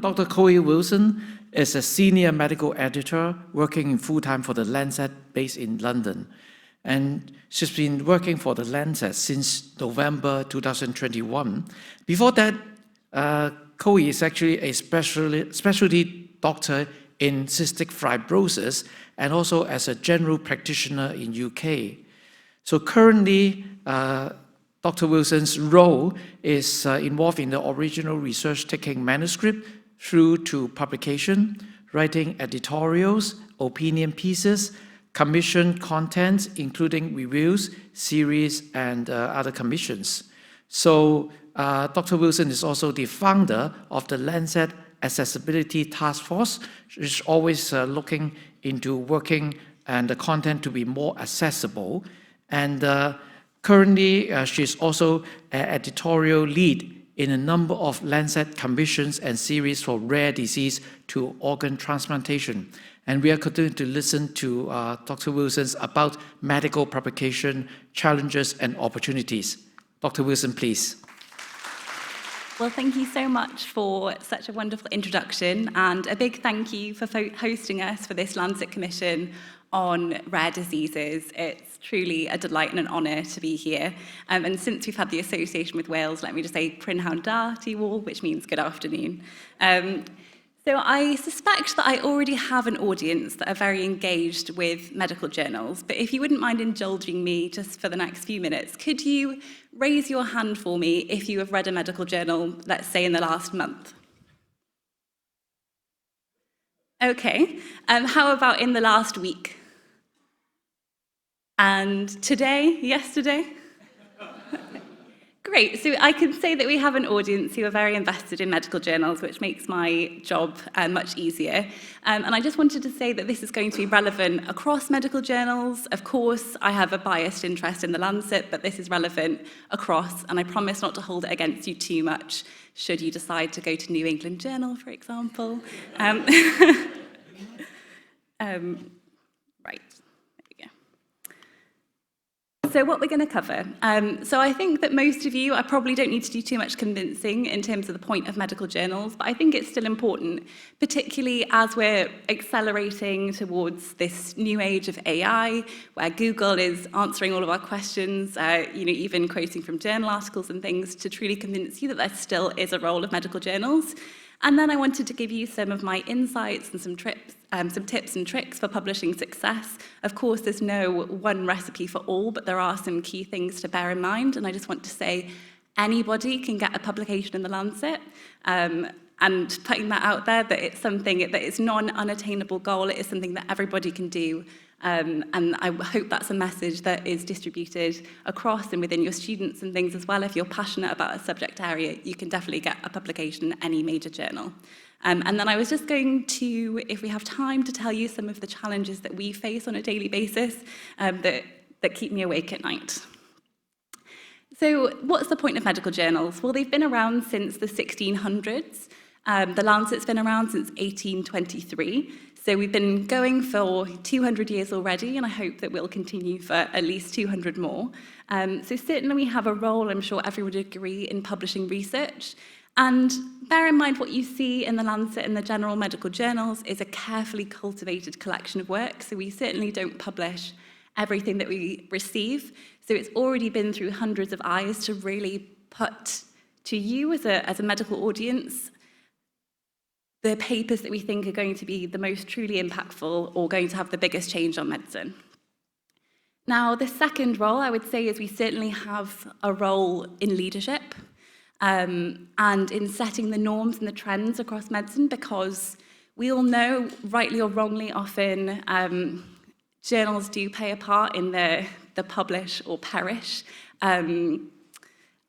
Dr. Chloe Wilson is a senior medical editor working full-time for the Lancet based in London. And she's been working for the Lancet since November 2021. Before that, Chloe is actually a specialty doctor in cystic fibrosis and also as a general practitioner in UK. So currently, Dr. Wilson's role is involved in the original research, taking manuscript through to publication, writing editorials, opinion pieces, commission content, including reviews, series, and other commissions. So Dr. Wilson is also the founder of the Lancet Accessibility Task Force, which is always looking into working and the content to be more accessible. And currently, she's also an editorial lead in a number of Lancet commissions and series for rare disease to organ transplantation. And we are continuing to listen to Dr. Wilson's about medical publication, challenges, and opportunities. Dr. Wilson, please. Well, thank you so much for such a wonderful introduction, and a big thank you for hosting us for this Lancet Commission on rare diseases. It's truly a delight and an honour to be here. And since we've had the association with Wales, let me just say Prynhawn da to you all, which means good afternoon. So I suspect that I already have an audience that are very engaged with medical journals, but if you wouldn't mind indulging me just for the next few minutes, could you raise your hand for me if you have read a medical journal, let's say in the last month? Okay, how about in the last week? And today, yesterday? Great, so I can say that we have an audience who are very invested in medical journals, which makes my job much easier. And I just wanted to say that this is going to be relevant across medical journals. Of course, I have a biased interest in the Lancet, but this is relevant across, and I promise not to hold it against you too much, should you decide to go to New England Journal, for example. Right. So what we're going to cover. So I think that most of you, I probably don't need to do too much convincing in terms of the point of medical journals, but I think it's still important, particularly as we're accelerating towards this new age of AI, where Google is answering all of our questions, even quoting from journal articles and things, to truly convince you that there still is a role of medical journals. And then I wanted to give you some of my insights and some tips and tricks for publishing success. Of course, there's no one recipe for all, but there are some key things to bear in mind. And I just want to say anybody can get a publication in the Lancet. And putting that out there, that it's something that is not an unattainable goal. It is something that everybody can do. And I hope that's a message that is distributed across and within your students and things as well. If you're passionate about a subject area, you can definitely get a publication in any major journal. And then I was just going to, if we have time, to tell you some of the challenges that we face on a daily basis that keep me awake at night. So what's the point of medical journals? Well, they've been around since the 1600s. The Lancet's been around since 1823. So we've been going for 200 years already, and I hope that we'll continue for at least 200 more. So certainly we have a role, I'm sure everyone would agree, in publishing research. And bear in mind what you see in the Lancet and the general medical journals is a carefully cultivated collection of work. So we certainly don't publish everything that we receive. So it's already been through hundreds of eyes to really put to you as a medical audience the papers that we think are going to be the most truly impactful or going to have the biggest change on medicine. Now, the second role, I would say, is we certainly have a role in leadership and in setting the norms and the trends across medicine, because we all know, rightly or wrongly, often journals do play a part in the publish or perish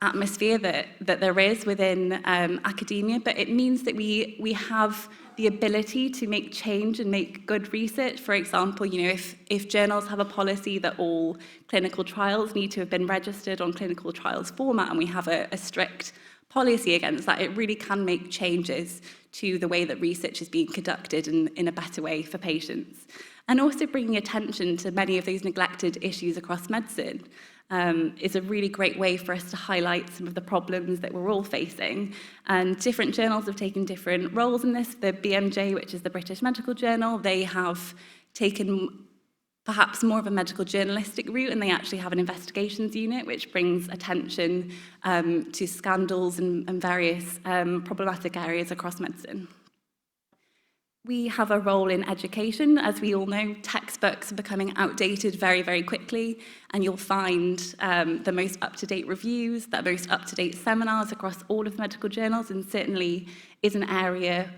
atmosphere that there is within academia, but it means that we have the ability to make change and make good research. For example, if journals have a policy that all clinical trials need to have been registered on clinical trials format, and we have a strict policy against that, it really can make changes to the way that research is being conducted in a better way for patients. and also bringing attention to many of those neglected issues across medicine is a really great way for us to highlight some of the problems that we're all facing. And different journals have taken different roles in this. The BMJ, which is the British Medical Journal, they have taken perhaps more of a medical journalistic route, and they actually have an investigations unit which brings attention to scandals and various problematic areas across medicine. We have a role in education. As we all know, textbooks are becoming outdated very, very quickly, and you'll find the most up-to-date reviews, the most up-to-date seminars across all of the medical journals, and certainly is an area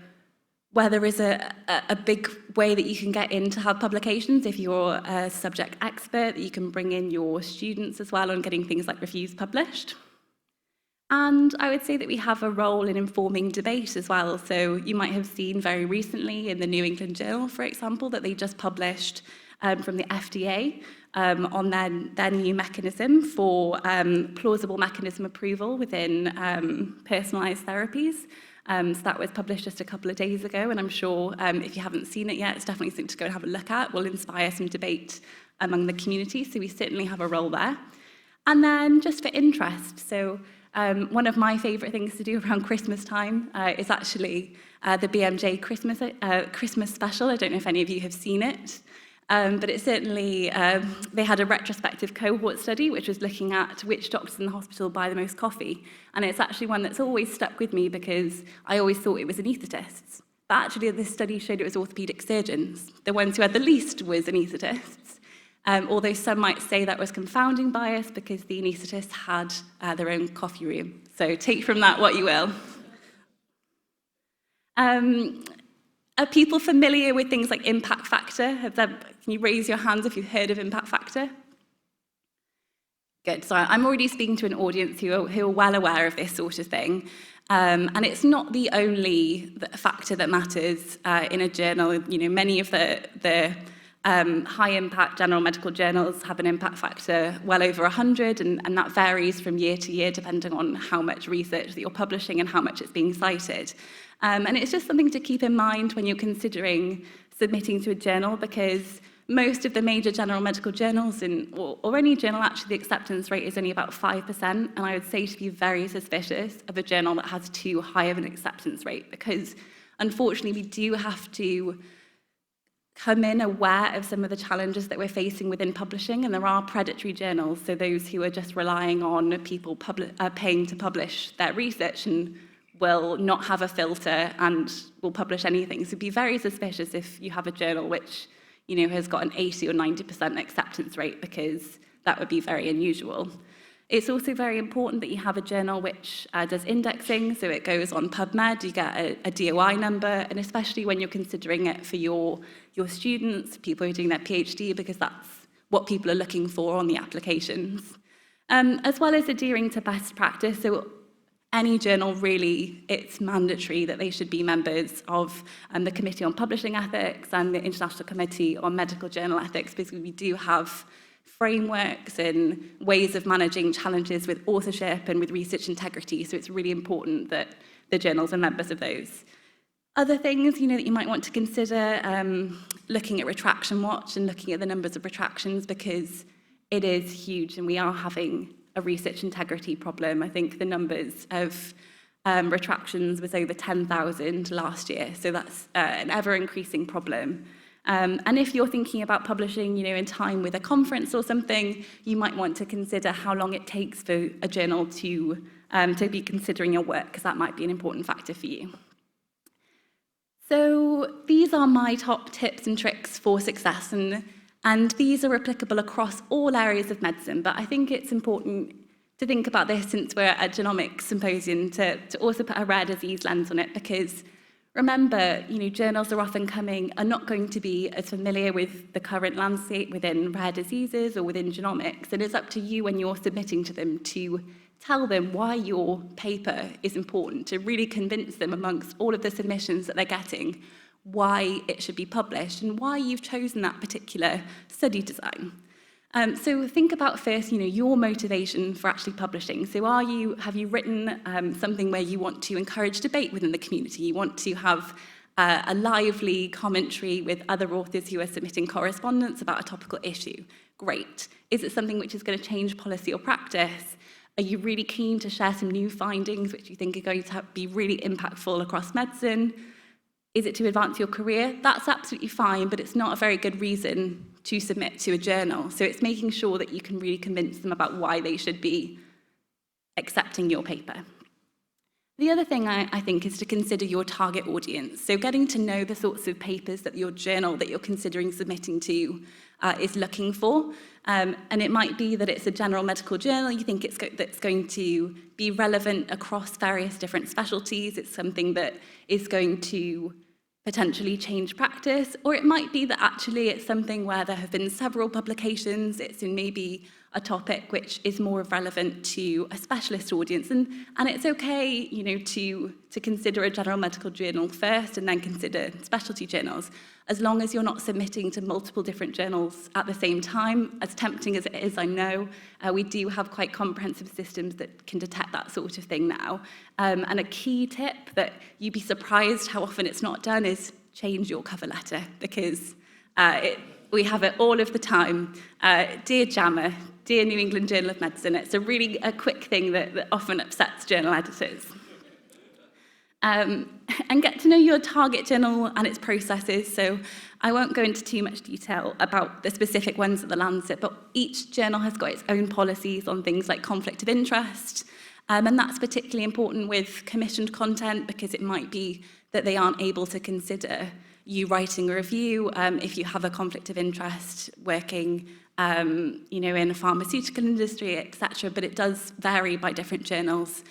where there is a big way that you can get in to have publications. If you're a subject expert, you can bring in your students as well on getting things like reviews published. And I would say that we have a role in informing debate as well. So you might have seen very recently in the New England Journal, for example, that they just published from the FDA on their new mechanism for plausible mechanism approval within personalised therapies. So that was published just a couple of days ago, and I'm sure if you haven't seen it yet, it's definitely something to go and have a look at. Will inspire some debate among the community, so we certainly have a role there. And then just for interest, so one of my favourite things to do around Christmas time is actually the BMJ Christmas special. I don't know if any of you have seen it. But it certainly, they had a retrospective cohort study which was looking at which doctors in the hospital buy the most coffee. And it's actually one that's always stuck with me because I always thought it was anaesthetists. But actually this study showed it was orthopaedic surgeons. The ones who had the least was anaesthetists. Although some might say that was confounding bias because the anaesthetists had their own coffee room. So take from that what you will. Are people familiar with things like impact factor? Can you raise your hands if you've heard of impact factor? Good, so I'm already speaking to an audience who are well aware of this sort of thing. And it's not the only factor that matters in a journal. You know, many of the high-impact general medical journals have an impact factor well over 100, and that varies from year to year depending on how much research that you're publishing and how much it's being cited. And it's just something to keep in mind when you're considering submitting to a journal, because most of the major general medical journals, or any journal, actually the acceptance rate is only about 5%, and I would say to be very suspicious of a journal that has too high of an acceptance rate, because unfortunately we do have to come in aware of some of the challenges that we're facing within publishing, and there are predatory journals, so those who are just relying on people paying to publish their research and will not have a filter and will publish anything. So be very suspicious if you have a journal which, you know, has got an 80 or 90% acceptance rate, because that would be very unusual. It's also very important that you have a journal which does indexing, so it goes on PubMed, you get a DOI number, and especially when you're considering it for your students, people who are doing their PhD, because that's what people are looking for on the applications. As well as adhering to best practice, so any journal really, it's mandatory that they should be members of the Committee on Publishing Ethics and the International Committee on Medical Journal Ethics, because we do have frameworks and ways of managing challenges with authorship and with research integrity, so it's really important that the journals are members of those. Other things, you know, that you might want to consider, looking at retraction watch and looking at the numbers of retractions, because it is huge and we are having a research integrity problem. I think the numbers of retractions was over 10,000 last year, so that's an ever-increasing problem. And if you're thinking about publishing, you know, in time with a conference or something, you might want to consider how long it takes for a journal to be considering your work, because that might be an important factor for you. So these are my top tips and tricks for success, and these are applicable across all areas of medicine, but I think it's important to think about this, since we're at a genomics symposium, to also put a rare disease lens on it, because remember, you know, journals are not going to be as familiar with the current landscape within rare diseases or within genomics, and it's up to you when you're submitting to them to tell them why your paper is important, to really convince them amongst all of the submissions that they're getting why it should be published and why you've chosen that particular study design. So think about first, you know, your motivation for actually publishing. So have you written something where you want to encourage debate within the community? You want to have a lively commentary with other authors who are submitting correspondence about a topical issue. Great. Is it something which is going to change policy or practice? Are you really keen to share some new findings which you think are going to be really impactful across medicine? Is it to advance your career? That's absolutely fine, but it's not a very good reason to submit to a journal. So it's making sure that you can really convince them about why they should be accepting your paper. The other thing I think is to consider your target audience. So getting to know the sorts of papers that your journal that you're considering submitting to is looking for. And it might be that it's a general medical journal, you think that's going to be relevant across various different specialties. It's something that is going to potentially change practice, or it might be that actually it's something where there have been several publications, it's in maybe a topic which is more relevant to a specialist audience, and it's okay, you know, to consider a general medical journal first and then consider specialty journals, as long as you're not submitting to multiple different journals at the same time. As tempting as it is, I know, we do have quite comprehensive systems that can detect that sort of thing now. And a key tip that you'd be surprised how often it's not done is change your cover letter, because we have it all of the time. Dear JAMA, dear New England Journal of Medicine. It's a really quick thing that often upsets journal editors. And get to know your target journal and its processes. So I won't go into too much detail about the specific ones at the Lancet, but each journal has got its own policies on things like conflict of interest. And that's particularly important with commissioned content, because it might be that they aren't able to consider you writing a review if you have a conflict of interest working you know, in a pharmaceutical industry, etc. But it does vary by different journals.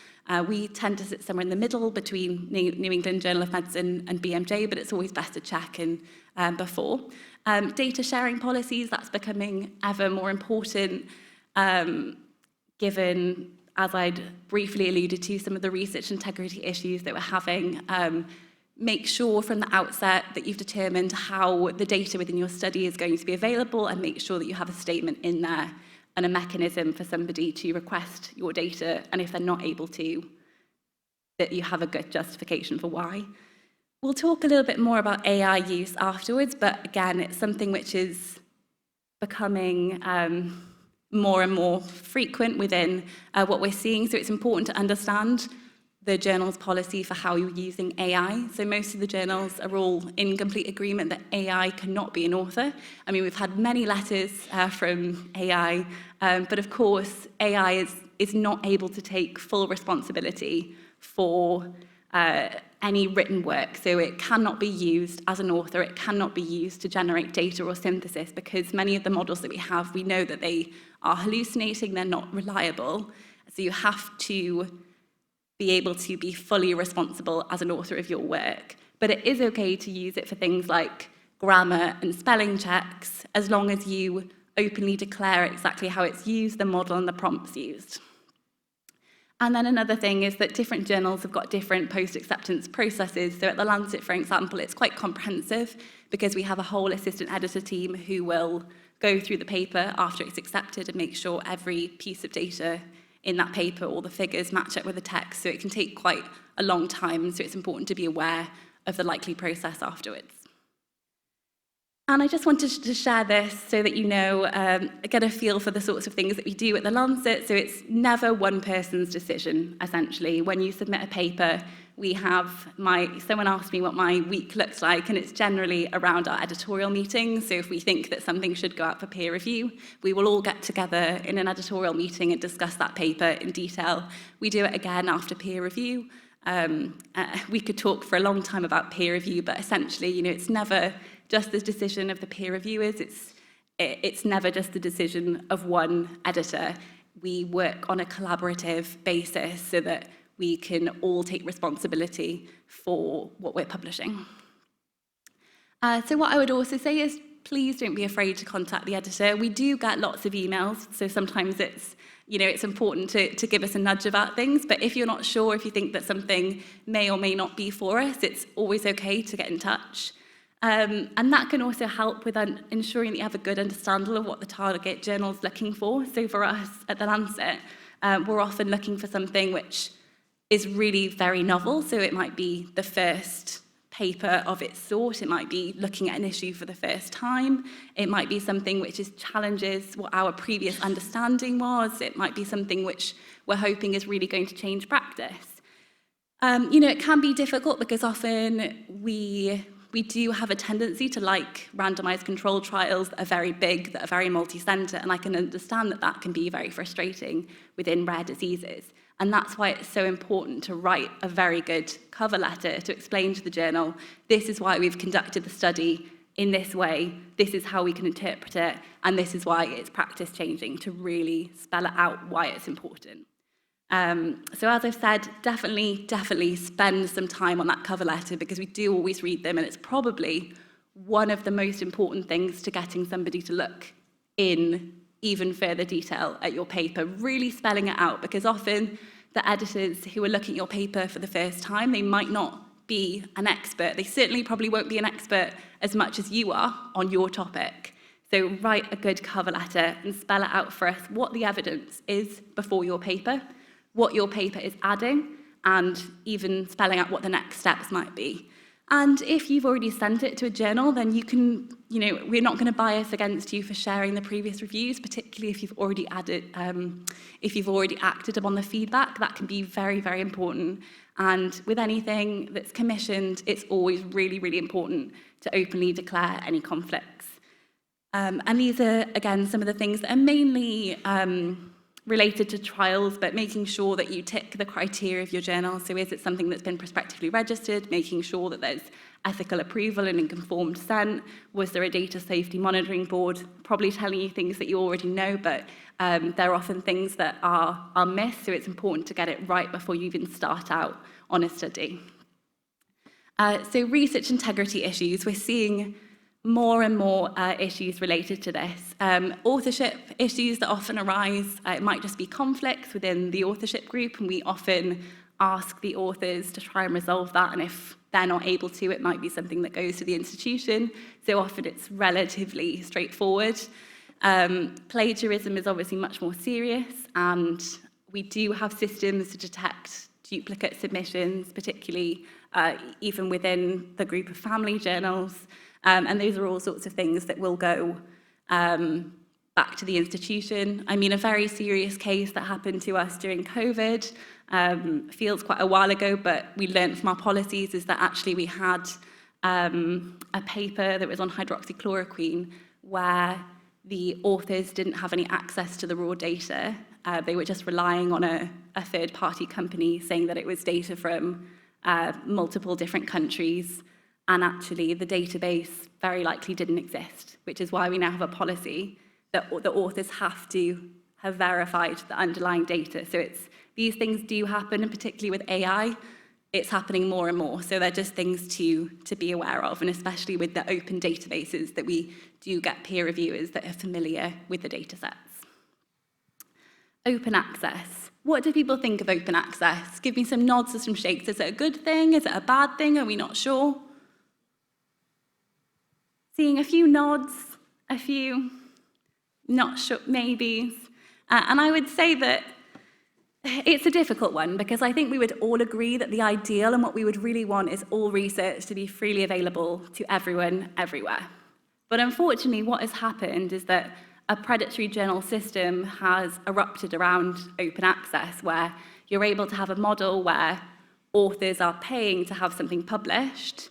We tend to sit somewhere in the middle between New England Journal of Medicine and BMJ, but it's always best to check in before. Data sharing policies, that's becoming ever more important, given, as I'd briefly alluded to, some of the research integrity issues that we're having. Make sure from the outset that you've determined how the data within your study is going to be available, and make sure that you have a statement in there and a mechanism for somebody to request your data, and if they're not able to, that you have a good justification for why. We'll talk a little bit more about AI use afterwards, but again, it's something which is becoming more and more frequent within what we're seeing, so it's important to understand the journal's policy for how you're using AI. So most of the journals are all in complete agreement that AI cannot be an author. I mean, we've had many letters from AI, but of course, AI is not able to take full responsibility for any written work. So it cannot be used as an author, it cannot be used to generate data or synthesis, because many of the models that we have, we know that they are hallucinating, they're not reliable. So you have to be able to be fully responsible as an author of your work. But it is okay to use it for things like grammar and spelling checks, as long as you openly declare exactly how it's used, the model and the prompts used. And then another thing is that different journals have got different post-acceptance processes. So at the Lancet, for example, it's quite comprehensive, because we have a whole assistant editor team who will go through the paper after it's accepted and make sure every piece of data in that paper, all the figures match up with the text, so it can take quite a long time, so it's important to be aware of the likely process afterwards. And I just wanted to share this so that you know, get a feel for the sorts of things that we do at the Lancet. So it's never one person's decision, essentially. When you submit a paper, we have someone asked me what my week looks like, and it's generally around our editorial meetings. So if we think that something should go out for peer review, we will all get together in an editorial meeting and discuss that paper in detail. We do it again after peer review. We could talk for a long time about peer review, but essentially, you know, it's never just the decision of the peer reviewers. It's never just the decision of one editor. We work on a collaborative basis so that we can all take responsibility for what we're publishing. So what I would also say is, please don't be afraid to contact the editor. We do get lots of emails, so sometimes it's important to give us a nudge about things, but if you're not sure, if you think that something may or may not be for us, it's always okay to get in touch. And that can also help with ensuring that you have a good understanding of what the target journal is looking for. So for us at the Lancet, we're often looking for something which is really very novel, so it might be the first paper of its sort. It might be looking at an issue for the first time. It might be something which challenges what our previous understanding was. It might be something which we're hoping is really going to change practice. It can be difficult because often we do have a tendency to like randomized controlled trials that are very big, that are very multi-center, and I can understand that that can be very frustrating within rare diseases. And that's why it's so important to write a very good cover letter to explain to the journal, this is why we've conducted the study in this way, this is how we can interpret it, and this is why it's practice changing, to really spell it out why it's important. So as I've said, definitely spend some time on that cover letter, because we do always read them, and it's probably one of the most important things to getting somebody to look in even further detail at your paper, really spelling it out, because often the editors who are looking at your paper for the first time, they might not be an expert. They certainly probably won't be an expert as much as you are on your topic. So write a good cover letter and spell it out for us what the evidence is before your paper, what your paper is adding, and even spelling out what the next steps might be. And if you've already sent it to a journal, then you can, we're not going to bias against you for sharing the previous reviews, particularly if you've already acted upon the feedback. That can be very, very important. And with anything that's commissioned, it's always really, really important to openly declare any conflicts. And these are, again, some of the things that are mainly related to trials, but making sure that you tick the criteria of your journal. So is it something that's been prospectively registered, making sure that there's ethical approval and informed dissent? Was there a data safety monitoring board? Probably telling you things that you already know, but there are often things that are missed, so it's important to get it right before you even start out on a study. So research integrity issues, we're seeing more and more issues related to this. Authorship issues that often arise, it might just be conflicts within the authorship group, and we often ask the authors to try and resolve that, and if they're not able to, it might be something that goes to the institution. So often it's relatively straightforward. Plagiarism is obviously much more serious, and we do have systems to detect duplicate submissions, particularly even within the group of family journals. And those are all sorts of things that will go back to the institution. I mean, a very serious case that happened to us during COVID, feels quite a while ago, but we learned from our policies is that actually we had a paper that was on hydroxychloroquine where the authors didn't have any access to the raw data. They were just relying on a third-party company saying that it was data from multiple different countries. And actually, the database very likely didn't exist, which is why we now have a policy that the authors have to have verified the underlying data. So these things do happen, and particularly with AI, it's happening more and more. So they're just things to be aware of, and especially with the open databases that we do get peer reviewers that are familiar with the data sets. Open access. What do people think of open access? Give me some nods or some shakes. Is it a good thing? Is it a bad thing? Are we not sure? Seeing a few nods, a few not sure maybes. And I would say that it's a difficult one, because I think we would all agree that the ideal and what we would really want is all research to be freely available to everyone, everywhere. But unfortunately, what has happened is that a predatory journal system has erupted around open access, where you're able to have a model where authors are paying to have something published,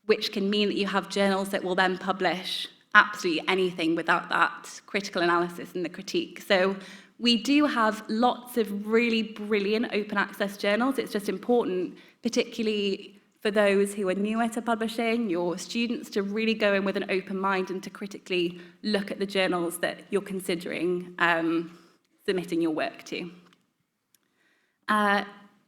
which can mean that you have journals that will then publish absolutely anything without that critical analysis and the critique. So we do have lots of really brilliant open access journals. It's just important, particularly for those who are newer to publishing, your students, to really go in with an open mind and to critically look at the journals that you're considering submitting your work to.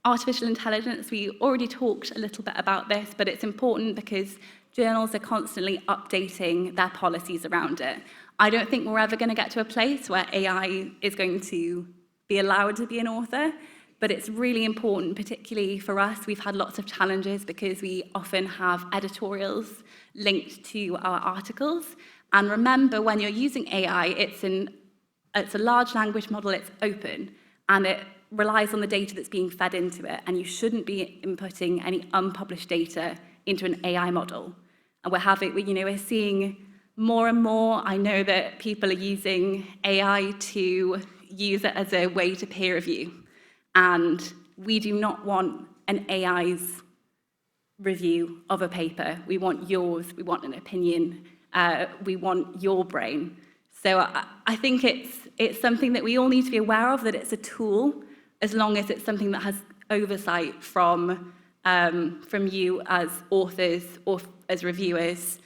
Artificial intelligence, we already talked a little bit about this, but it's important because journals are constantly updating their policies around it. I don't think we're ever going to get to a place where AI is going to be allowed to be an author, but it's really important, particularly for us. We've had lots of challenges because we often have editorials linked to our articles. And remember, when you're using AI, it's a large language model, it's open, and it relies on the data that's being fed into it, and you shouldn't be inputting any unpublished data into an AI model. And we're seeing more and more. I know that people are using AI to use it as a way to peer review. And we do not want an AI's review of a paper. We want yours, we want an opinion, we want your brain. So I think it's something that we all need to be aware of, that it's a tool, as long as it's something that has oversight from you as authors or as reviewers.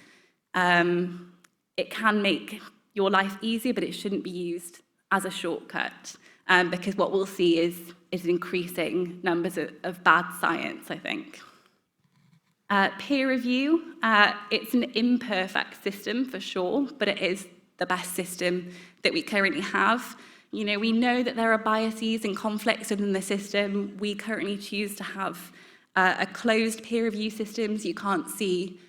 It can make your life easier, but it shouldn't be used as a shortcut, because what we'll see is increasing numbers of bad science, I think. Peer review, it's an imperfect system for sure, but it is the best system that we currently have. We know that there are biases and conflicts within the system. We currently choose to have a closed peer review system, so you can't see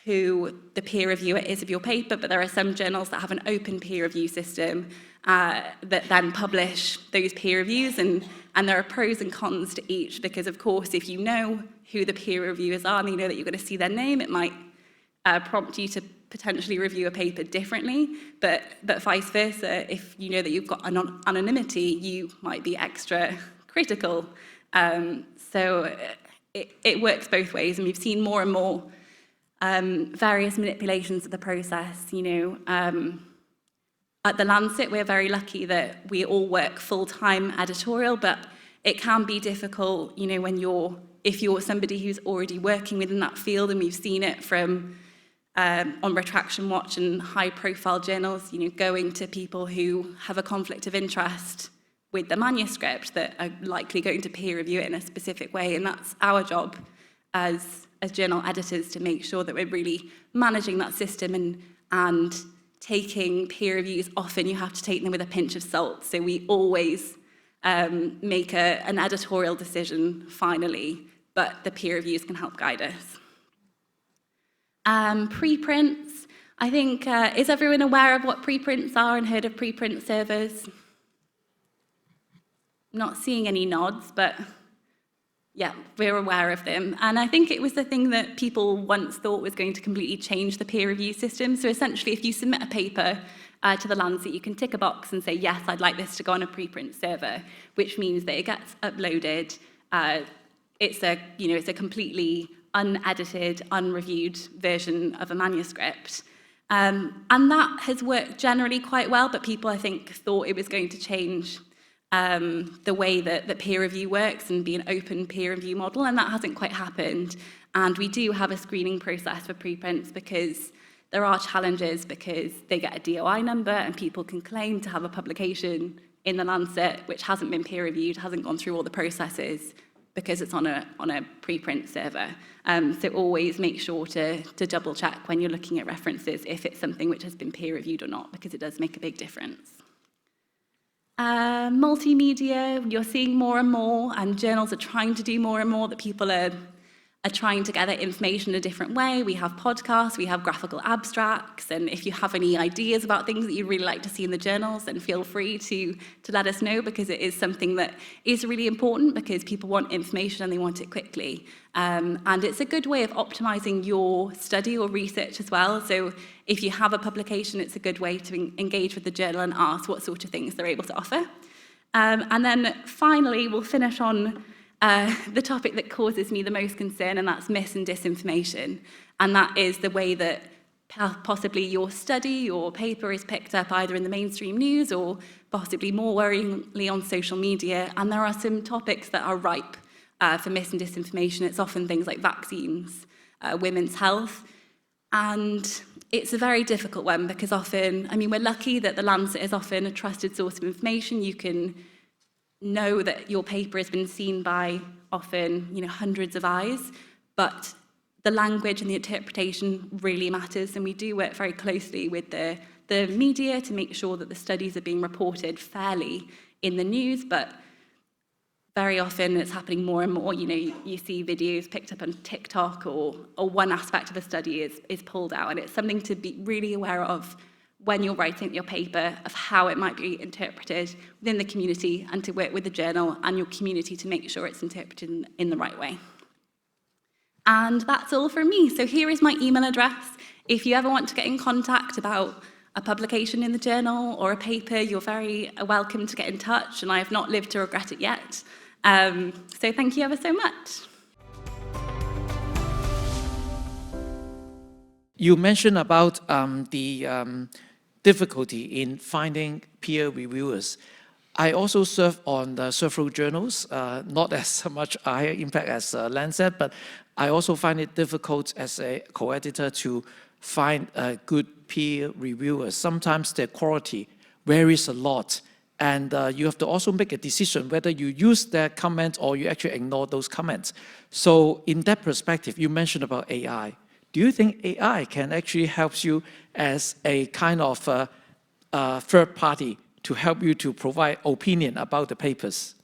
who the peer reviewer is of your paper, but there are some journals that have an open peer review system that then publish those peer reviews, and there are pros and cons to each, because of course if you know who the peer reviewers are and you know that you're going to see their name, it might prompt you to potentially review a paper differently, but vice versa, if you know that you've got anonymity, you might be extra critical. So it works both ways, and we've seen more and more various manipulations of the process. At the Lancet, we're very lucky that we all work full-time editorial, but it can be difficult, if you're somebody who's already working within that field, and we've seen it from on Retraction Watch and high-profile journals, going to people who have a conflict of interest with the manuscript that are likely going to peer review it in a specific way, and that's our job as journal editors to make sure that we're really managing that system and taking peer reviews. Often you have to take them with a pinch of salt, so we always make an editorial decision finally, but the peer reviews can help guide us. Preprints, I think, is everyone aware of what preprints are and heard of preprint servers? I'm not seeing any nods, but yeah, we're aware of them. And I think it was the thing that people once thought was going to completely change the peer review system. So essentially, if you submit a paper to the Lancet, you can tick a box and say, yes, I'd like this to go on a preprint server, which means that it gets uploaded. It's a completely unedited, unreviewed version of a manuscript. And that has worked generally quite well, but people, I think, thought it was going to change the way that peer review works and be an open peer review model, and that hasn't quite happened. And we do have a screening process for preprints because there are challenges, because they get a DOI number and people can claim to have a publication in the Lancet which hasn't been peer reviewed, hasn't gone through all the processes, because it's on a preprint server. So always make sure to double check when you're looking at references if it's something which has been peer reviewed or not, because it does make a big difference. Multimedia, you're seeing more and more, and journals are trying to do more and more, that people are trying to gather information in a different way. We have podcasts, we have graphical abstracts, and if you have any ideas about things that you'd really like to see in the journals, then feel free to let us know, because it is something that is really important, because people want information and they want it quickly. And it's a good way of optimizing your study or research as well. So if you have a publication, it's a good way to engage with the journal and ask what sort of things they're able to offer. And then finally, we'll finish on the topic that causes me the most concern, and that's mis and disinformation. And that is the way that possibly your study or paper is picked up either in the mainstream news or possibly more worryingly on social media. And there are some topics that are ripe for mis and disinformation. It's often things like vaccines, women's health. And it's a very difficult one, because often, we're lucky that the Lancet is often a trusted source of information. You can know that your paper has been seen by often, hundreds of eyes, but the language and the interpretation really matters, and we do work very closely with the media to make sure that the studies are being reported fairly in the news, but very often it's happening more and more. You see videos picked up on TikTok, or one aspect of a study is pulled out, and it's something to be really aware of when you're writing your paper, of how it might be interpreted within the community, and to work with the journal and your community to make sure it's interpreted in the right way. And that's all from me. So here is my email address. If you ever want to get in contact about a publication in the journal or a paper, you're very welcome to get in touch, and I have not lived to regret it yet. So thank you ever so much. You mentioned about the difficulty in finding peer reviewers. I also serve on several journals, not as much higher impact as Lancet, but I also find it difficult as a co-editor to find good peer reviewers. Sometimes their quality varies a lot, and you have to also make a decision whether you use their comments or you actually ignore those comments. So in that perspective, you mentioned about AI. Do you think AI can actually help you as a kind of third party to help you to provide opinion about the papers?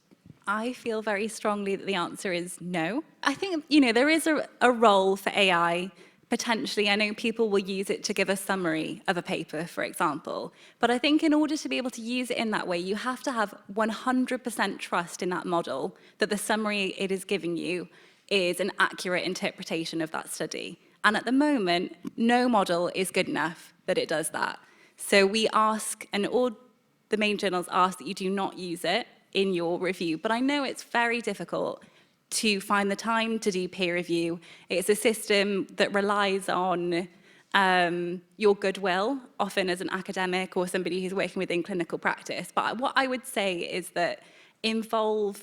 I feel very strongly that the answer is no. I think, there is a role for AI. Potentially, I know people will use it to give a summary of a paper, for example. But I think in order to be able to use it in that way, you have to have 100% trust in that model that the summary it is giving you is an accurate interpretation of that study. And at the moment, no model is good enough that it does that. So we ask, and all the main journals ask that you do not use it in your review. But I know it's very difficult to find the time to do peer review. It's a system that relies on your goodwill, often as an academic or somebody who's working within clinical practice. But what I would say is that become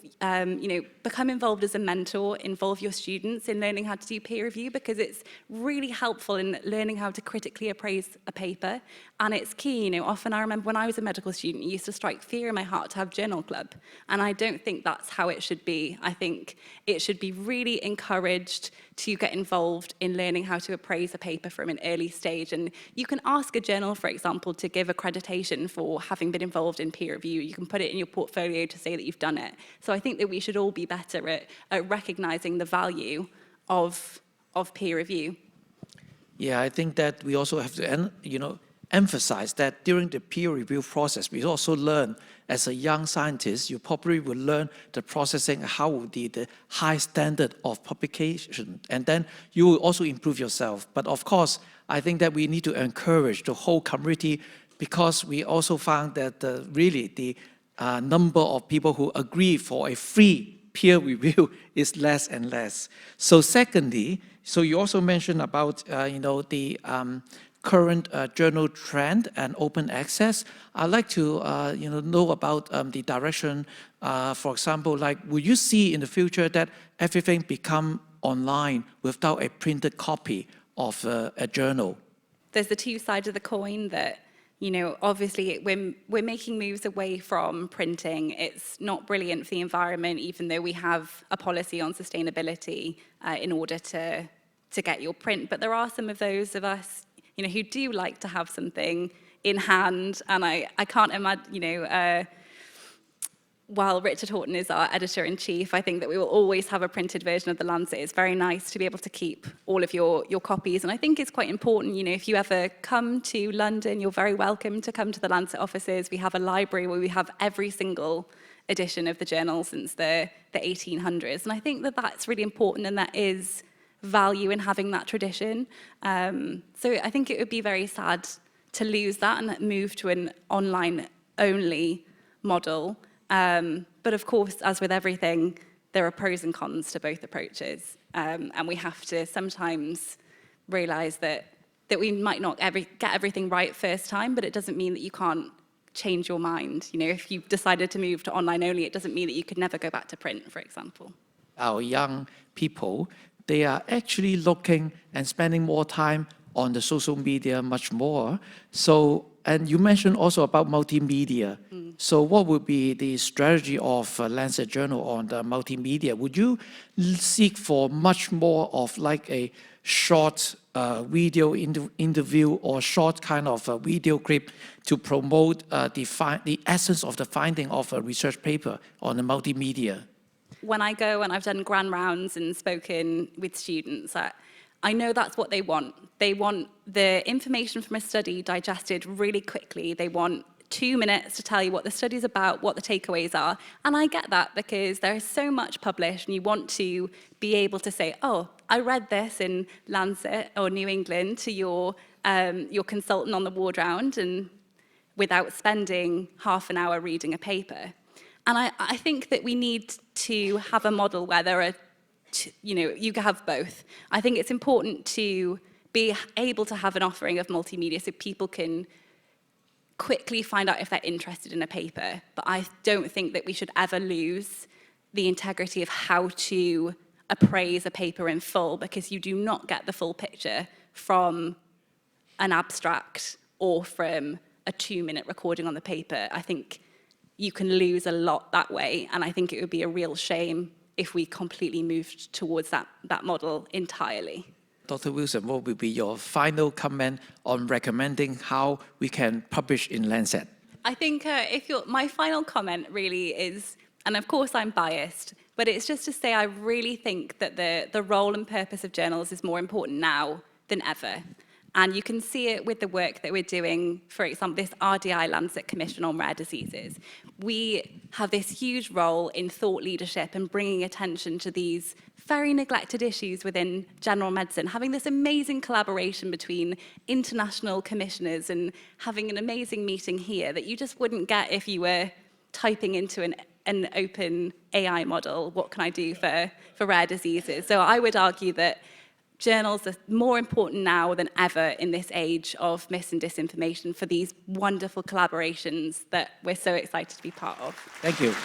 involved as a mentor, involve your students in learning how to do peer review, because it's really helpful in learning how to critically appraise a paper. And it's key, often I remember when I was a medical student, it used to strike fear in my heart to have journal club. And I don't think that's how it should be. I think it should be really encouraged to get involved in learning how to appraise a paper from an early stage. And you can ask a journal, for example, to give accreditation for having been involved in peer review. You can put it in your portfolio to say that you've done it. So I think that we should all be better at recognizing the value of peer review. Yeah, I think that we also have to, emphasize that during the peer review process, we also learn as a young scientist, you probably will learn the processing, how the high standard of publication, and then you will also improve yourself. But of course, I think that we need to encourage the whole community, because we also found that the number of people who agree for a free peer review is less and less. So secondly, so you also mentioned about the current journal trend and open access. I'd like to know about the direction. For example, like, will you see in the future that everything become online without a printed copy of a journal? There's the two sides of the coin that, obviously we're making moves away from printing. It's not brilliant for the environment, even though we have a policy on sustainability in order to get your print. But there are some of those of us who do like to have something in hand, and I can't imagine, while Richard Horton is our editor-in-chief, I think that we will always have a printed version of the Lancet. It's very nice to be able to keep all of your copies, and I think it's quite important, if you ever come to London, you're very welcome to come to the Lancet offices. We have a library where we have every single edition of the journal since the 1800s, and I think that that's really important, and that is value in having that tradition. So I think it would be very sad to lose that and move to an online-only model. But of course, as with everything, there are pros and cons to both approaches. And we have to sometimes realize that we might not get everything right first time, but it doesn't mean that you can't change your mind. If you've decided to move to online only, it doesn't mean that you could never go back to print, for example. Our young people, they are actually looking and spending more time on the social media much more. So, and you mentioned also about multimedia. So what would be the strategy of Lancet Journal on the multimedia? Would you seek for much more of like a short video interview or short kind of a video clip to promote the essence of the finding of a research paper on the multimedia? When I go and I've done grand rounds and spoken with students, I know that's what they want. They want the information from a study digested really quickly. They want 2 minutes to tell you what the study's about, what the takeaways are. And I get that because there is so much published and you want to be able to say, oh, I read this in Lancet or New England to your consultant on the ward round and without spending half an hour reading a paper. And I think that we need to have a model where there are, you have both. I think it's important to be able to have an offering of multimedia so people can quickly find out if they're interested in a paper. But I don't think that we should ever lose the integrity of how to appraise a paper in full, because you do not get the full picture from an abstract or from a 2-minute recording on the paper. I think you can lose a lot that way, and I think it would be a real shame if we completely moved towards that model entirely. Dr. Wilson, what will be your final comment on recommending how we can publish in Lancet? I think my final comment really is, and of course I'm biased, but it's just to say I really think that the role and purpose of journals is more important now than ever. And you can see it with the work that we're doing, for example, this RDI Lancet Commission on rare diseases. We have this huge role in thought leadership and bringing attention to these very neglected issues within general medicine, having this amazing collaboration between international commissioners and having an amazing meeting here that you just wouldn't get if you were typing into an open AI model, what can I do for rare diseases? So I would argue that journals are more important now than ever in this age of mis and disinformation for these wonderful collaborations that we're so excited to be part of. Thank you.